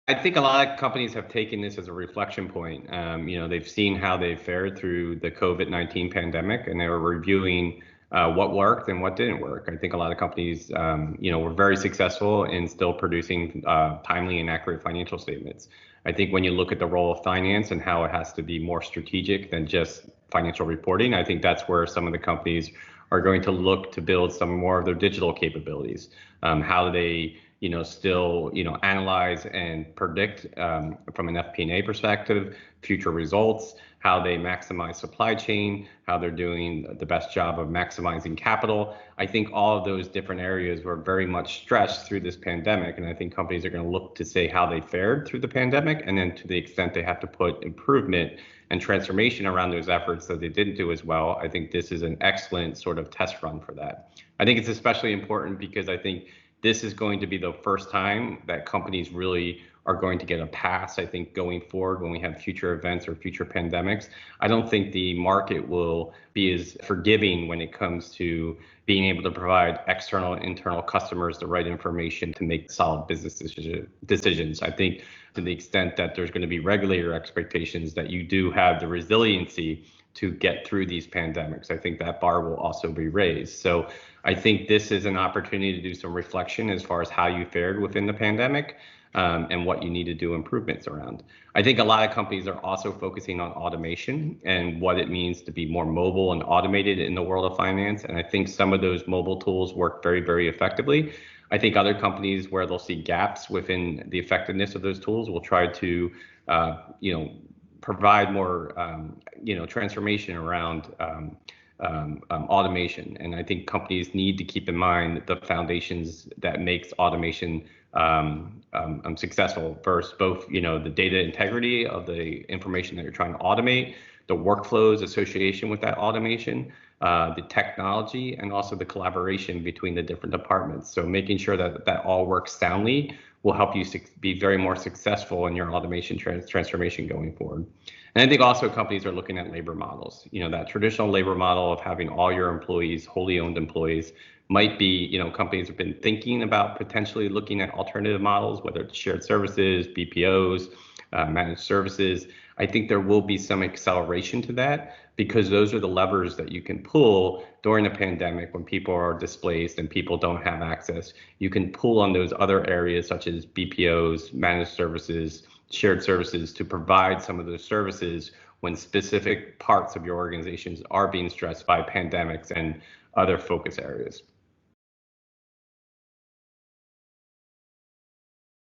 I think a lot of companies have taken this as a reflection point. They've seen how they fared through the COVID-19 pandemic, and they were reviewing what worked and what didn't work. I think a lot of companies, were very successful in still producing timely and accurate financial statements. I think when you look at the role of finance and how it has to be more strategic than just financial reporting, I think that's where some of the companies are going to look to build some more of their digital capabilities. How do they still, analyze and predict from an FP&A perspective, future results, how they maximize supply chain, how they're doing the best job of maximizing capital. I think all of those different areas were very much stressed through this pandemic. And I think companies are going to look to say how they fared through the pandemic. And then to the extent they have to put improvement and transformation around those efforts that they didn't do as well, I think this is an excellent sort of test run for that. I think it's especially important because I think this is going to be the first time that companies really are going to get a pass. I think going forward, when we have future events or future pandemics, I don't think the market will be as forgiving when it comes to being able to provide external and internal customers the right information to make solid business decisions. I think to the extent that there's going to be regulator expectations that you do have the resiliency to get through these pandemics, I think that bar will also be raised. So I think this is an opportunity to do some reflection as far as how you fared within the pandemic and what you need to do improvements around. I think a lot of companies are also focusing on automation and what it means to be more mobile and automated in the world of finance. And I think some of those mobile tools work very, very effectively. I think other companies where they'll see gaps within the effectiveness of those tools will try to, provide more, transformation around automation. And I think companies need to keep in mind the foundations that makes automation successful. First, both, the data integrity of the information that you're trying to automate, the workflows association with that automation, the technology, and also the collaboration between the different departments. So making sure that that all works soundly will help you be very more successful in your automation transformation going forward. And I think also companies are looking at labor models. That traditional labor model of having all your employees, wholly owned employees, might be, companies have been thinking about potentially looking at alternative models, whether it's shared services, BPOs, managed services. I think there will be some acceleration to that because those are the levers that you can pull during a pandemic when people are displaced and people don't have access. You can pull on those other areas such as BPOs, managed services, shared services to provide some of those services when specific parts of your organizations are being stressed by pandemics and other focus areas.